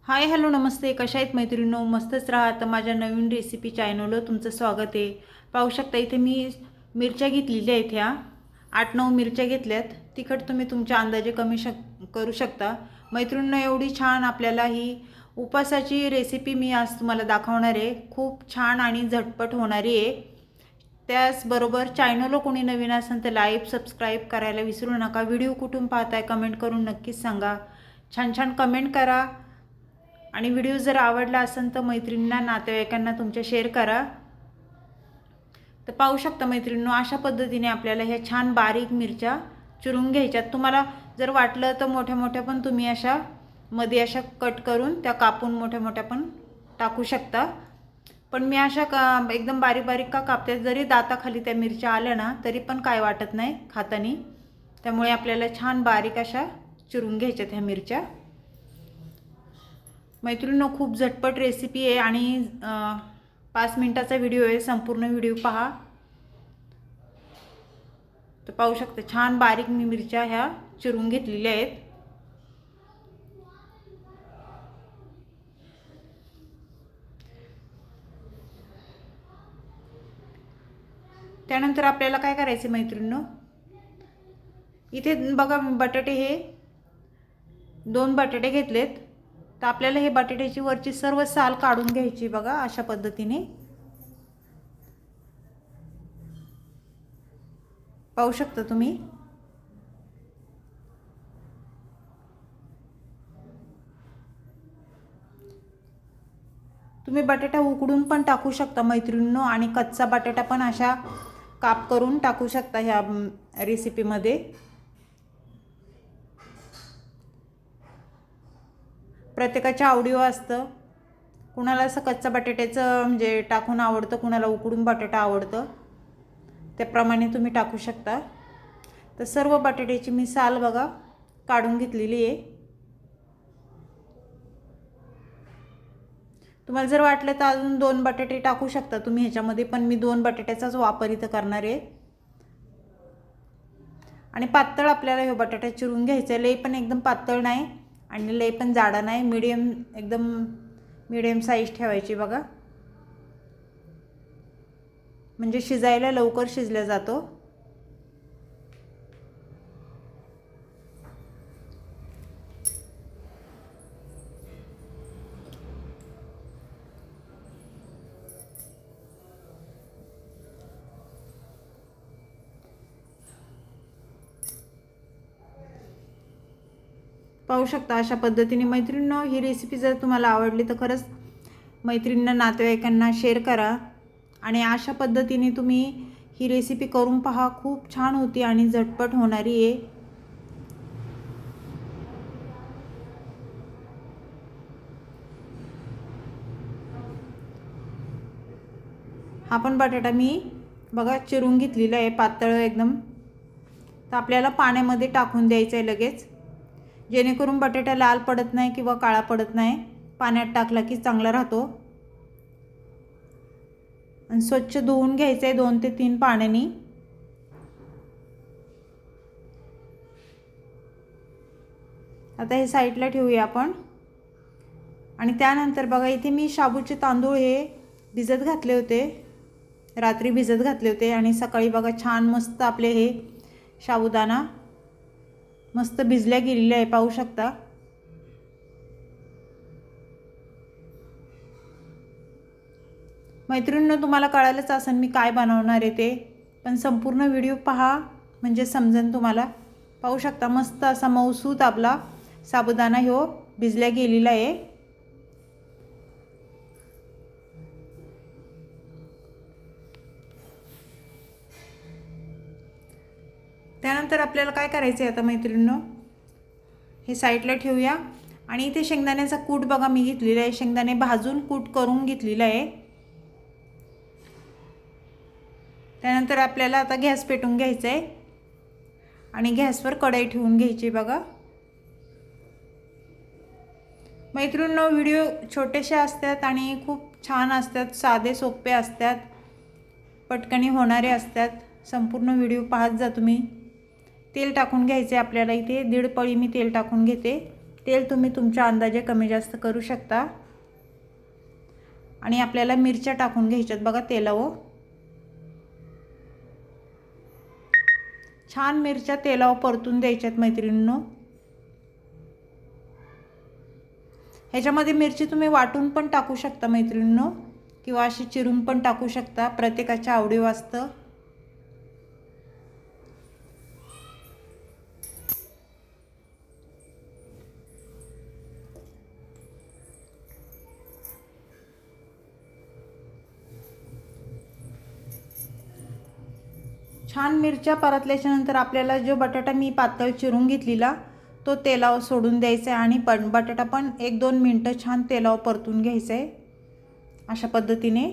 Hi hello नमस्ते, कशा आहेत मैत्रिणींनो? मस्तच राहा. तर माझ्या नवीन रेसिपी चॅनलवर तुमचं स्वागत आहे. पाहू शकता इथे मी मिरच्या घेतलेल्या आहेत. ह्या 8-9 मिरच्या घेतल्यात. तिखट तुम्ही तुमच्या अंदाजे कमी करू शकता. मैत्रिणींनो, एवढी छान आपल्याला ही उपासाची रेसिपी मी आज तुम्हाला दाखवणार आहे. खूप छान आणि झटपट होणारी आहे. त्याचबरोबर चॅनलला कोणी नवीन असेल तर लाईक सबस्क्राईब करायला विसरू नका. व्हिडिओ कुठून पाहताय कमेंट करून नक्कीच सांगा. छान छान कमेंट करा आणि व्हिडिओ जर आवडला असेल तर मैत्रिणींना नातेवाईकांना तुमच्या शेअर करा. तर पाहू शकता मैत्रिणींनो, अशा पद्धतीने आपल्याला ह्या छान बारीक मिरच्या चिरून घ्यायच्यात. तुम्हाला जर वाटलं तर मोठ्या मोठ्या पण तुम्ही अशा मध्ये अशा कट करून त्या कापून मोठ्या मोठ्या पण टाकू शकता. पण मी अशा एकदम बारीक बारीक का कापते, जरी दाताखाली त्या मिरच्या आल्या ना तरी पण काय वाटत नाही खातानी. त्यामुळे आपल्याला छान बारीक अशा चिरून घ्यायच्यात ह्या मिरच्या. मैत्रिणींनो, खूप झटपट रेसिपी आहे आणि 5 मिनिटाचा व्हिडिओ आहे. संपूर्ण व्हिडिओ पहा. तर पाहू शकता छान बारीक मी मिरच्या ह्या चिरून घेतलेल्या आहेत. त्यानंतर आपल्याला काय करायचे मैत्रिणींनो, इथे बघा बटाटे हे 2 बटाटे घेतलेत. तर आपल्याला हे बटाट्याची वरची सर्व साल काढून घ्यायची. बघा अशा पद्धतीने पाहू शकता तुम्ही. तुम्ही बटाटा उकडून पण टाकू शकता मैत्रिणींनो, आणि कच्चा बटाटा पण अशा काप करून टाकू शकता ह्या रेसिपीमध्ये. प्रत्येकाच्या आवडीवर असतं. कुणाला असं कच्चा बटाट्याचं म्हणजे टाकून आवडतं, कुणाला उकडून बटाटा आवडतं. त्याप्रमाणे तुम्ही टाकू शकता. तर सर्व बटाट्याची मी साल बघा काढून घेतलेली आहे. तुम्हाला जर वाटलं तर अजून 2 बटाटे टाकू शकता तुम्ही ह्याच्यामध्ये, पण मी 2 बटाट्याचाच वापर इथं करणार आहे. आणि पातळ आपल्याला हे बटाटा चिरून घ्यायचा आहे. लई पण एकदम पातळ नाही आणि लई पण जाडा नाही, मीडियम एकदम मीडियम साईज ठेवायची बघा, म्हणजे शिजायला लवकर शिजला जातो. पाहू शकता अशा पद्धतीने. मैत्रिणींनो, ही रेसिपी जर तुम्हाला आवडली तर खरंच मैत्रिणींना नातेवाईकांना शेअर करा. आणि अशा पद्धतीने तुम्ही ही रेसिपी करून पहा. खूप छान होती आणि झटपट होणारी आहे. हा पण बटाटा मी बघा चिरून घेतलेला आहे पातळ एकदम. तर आपल्याला पाण्यामध्ये टाकून द्यायचं आहे लगेच, जेणेकरून बटाटा लाल पडत नाही किंवा काळा पडत नाही. पाण्यात टाकला की चांगला राहतो. आणि स्वच्छ धुवून घ्यायचं आहे 2 ते 3 पाण्यानी. आता हे साईडला ठेवूया आपण. आणि त्यानंतर बघा इथे मी शाबूचे तांदूळ हे भिजत घातले होते, रात्री भिजत घातले होते. आणि सकाळी बघा छान मस्त आपले हे साबुदाणा मस्त भिजल्या गेलेले आहे. पाहू शकता. मैत्रिणींनो, तुम्हाला कळालंच असेल मी काय बनवणार आहे ते, पण संपूर्ण व्हिडिओ पहा म्हणजे समजेल तुम्हाला. पाहू शकता मस्त असा मऊसूत आपला साबुदाणा ह्यो भिजल्या गेलेला आहे. त्यानंतर आपल्याला काय करायचं आहे आता मैत्रिणींनो, हे साईडला ठेवूया. आणि इथे शेंगदाण्याचा कूट बघा मी घेतलेला आहे. शेंगदाणे भाजून कूट करून घेतलेला आहे. त्यानंतर आपल्याला आता गॅस पेटवून घ्यायचा आहे आणि गॅसवर कढई ठेवून घ्यायची बघा. मैत्रिणींनो, व्हिडिओ छोटेसे असतात आणि खूप छान असतात, साधे सोपे असतात, पटकनी होणारे असतात. संपूर्ण व्हिडिओ पाहत जा तुम्ही. तेल टाकून घ्यायचे आपल्याला. इथे 1.5 पळी मी तेल टाकून घेते. तेल तुम्ही तुमच्या अंदाजे कमी जास्त करू शकता। आणि आपल्याला मिरच्या टाकून घ्यायच्यात बघा तेलावर। छान मिरच्या तेलावर परतून द्यायच्यात मैत्रिणींनो। ह्याच्यामध्ये मिरची तुम्ही वाटून पण टाकू शकता मैत्रिणींनो, किंवा अशी चिरून पण टाकू शकता, प्रत्येकाच्या आवडीवास्तव। छान मिरच्या परतल्याच्या नंतर आपल्याला जो बटाटा मी पातळ चिरून घेतलेला तो तेलावर सोडून द्यायचा आहे आणि बटाटा पण 1-2 मिनिटं छान तेलावर परतून घ्यायचा आहे। अशा पद्धतीने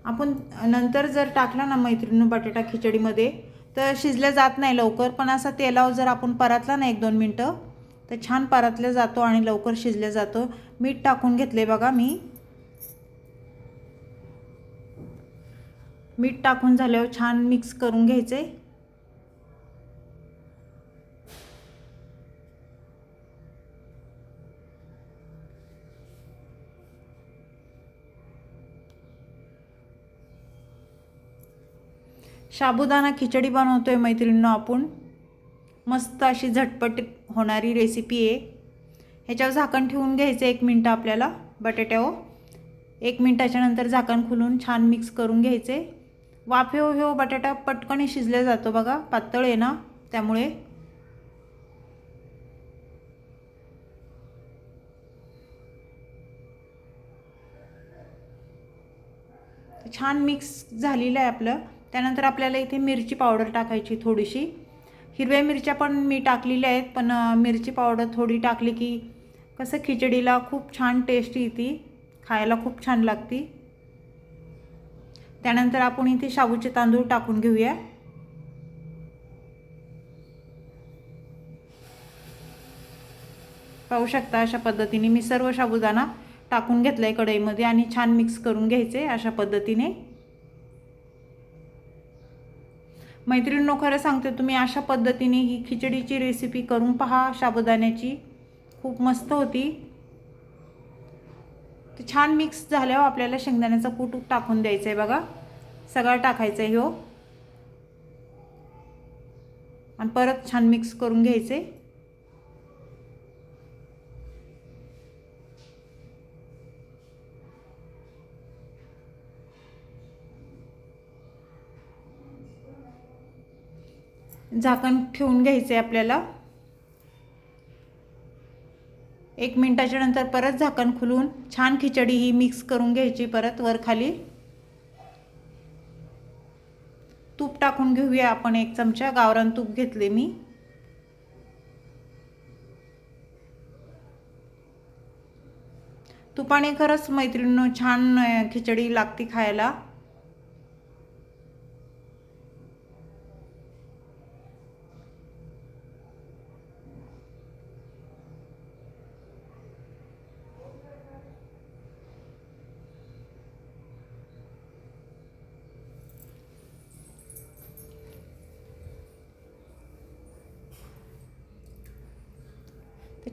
आपण नंतर जर टाकला ना मैत्रिणींनो बटाटा खिचडीमध्ये तर शिजल्या जात नाही लवकर, पण असा तेलावर जर आपण परतला ना 1-2 मिनिटं तर छान परतल्या जातो आणि लवकर शिजल्या जातो। मीठ टाकून घेतले बघा मी। मीठ टाकून झाल्यावर छान मिक्स करून घ्यायचे। साबुदाणा खिचडी बनवतोय मैत्रिणींनो आपण। मस्त अशी झटपट होणारी रेसिपी आहे। ह्याच्यावर झाकण ठेवून घ्यायचं 1 मिनिट आपल्याला बटाट्यावर। 1 मिनिटाच्या नंतर झाकण खोलून छान मिक्स करून घ्यायचे। वाफेवर हो बटाटा पटकन शिजला जातो बघा, पातळ आहे ना त्यामुळे। छान मिक्स झालेलं आहे आपलं। त्यानंतर आपल्याला इथे मिरची पावडर टाकायची थोडीशी। हिरव्या मिरच्या पण मी टाकलेल्या आहेत, पण मिरची पावडर थोडी टाकली की कसं खिचडीला खूप छान टेस्ट येते, खायला खूप छान लागते। त्यानंतर आपण इथे शाबूचे तांदूळ टाकून घेऊया। पाहू शकता अशा पद्धतीने मी सर्व साबुदाणा टाकून घेतलाय कढईमध्ये आणि छान मिक्स करून घ्यायचे अशा पद्धतीने। मैत्रिणींनो खरं सांगते तुम्ही अशा पद्धतीने ही खिचडीची रेसिपी करून पहा साबुदाण्याची, खूप मस्त होती। ते छान मिक्स झाल्यावर आपल्याला शेंगदाण्याचा कूट टाकून द्यायचा आहे बघा, सगळं टाकायचं आहे हो आणि परत छान मिक्स करून घ्यायचे। झाकण ठेवून घ्यायचे आपल्याला। 1 मिनिटाच्या नंतर परत झाकण खोलून छान खिचडी ही मिक्स करून घ्यायची परत वर खाली। तूप टाकून घेऊया आपण, 1 चमचा गावरान तूप घेतले मी। तुपाने खरंच मैत्रिणींनो छान खिचडी लागते खायला।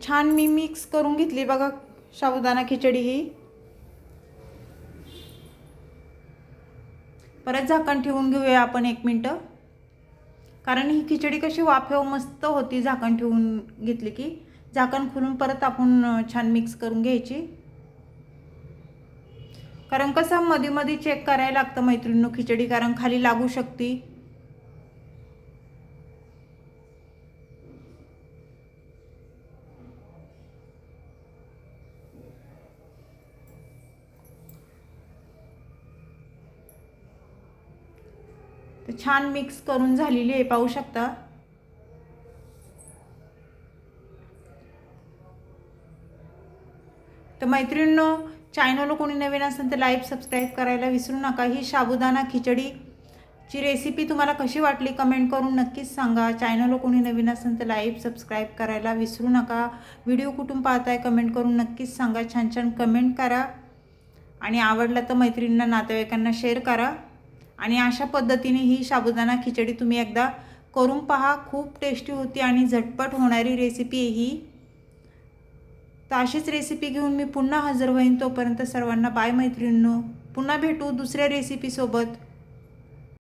छान मी मिक्स करून घेतली बघा साबुदाणा खिचडी ही। परत झाकण ठेवून घेऊया आपण 1 मिनिट, कारण ही खिचडी कशी वाफेवर मस्त होती झाकण ठेवून घेतली की। झाकण खोलून परत आपण छान मिक्स करून घ्यायची, कारण कसं मध्ये मध्ये चेक करायला लागतं मैत्रिणींनो खिचडी, कारण खाली लागू शकते। तर छान मिक्स करून झालेली आहे, पाहू शकता। तर मैत्रिणींनो चॅनलला कोणी नवीन असेल तर लाईक सबस्क्राईब करायला विसरू नका। ही साबुदाणा खिचडीची रेसिपी तुम्हाला कशी वाटली कमेंट करून नक्कीच सांगा। चॅनलला कोणी नवीन असेल तर लाईक सबस्क्राईब करायला विसरू नका। व्हिडिओ कुठून पाहताय कमेंट करून नक्कीच सांगा, छान छान कमेंट करा आणि आवडला तर मैत्रिणींना नातेवाईकांना शेअर करा। आणि अशा पद्धतीने ही साबुदाणा खिचडी तुम्ही एकदा करून पहा, खूप टेस्टी होती आणि झटपट होणारी रेसिपी आहे ही. तर अशीच रेसिपी घेऊन मी पुन्हा हजर होईन. तोपर्यंत सर्वांना बाय मैत्रिणींनो. पुन्हा भेटू दुसऱ्या रेसिपीसोबत.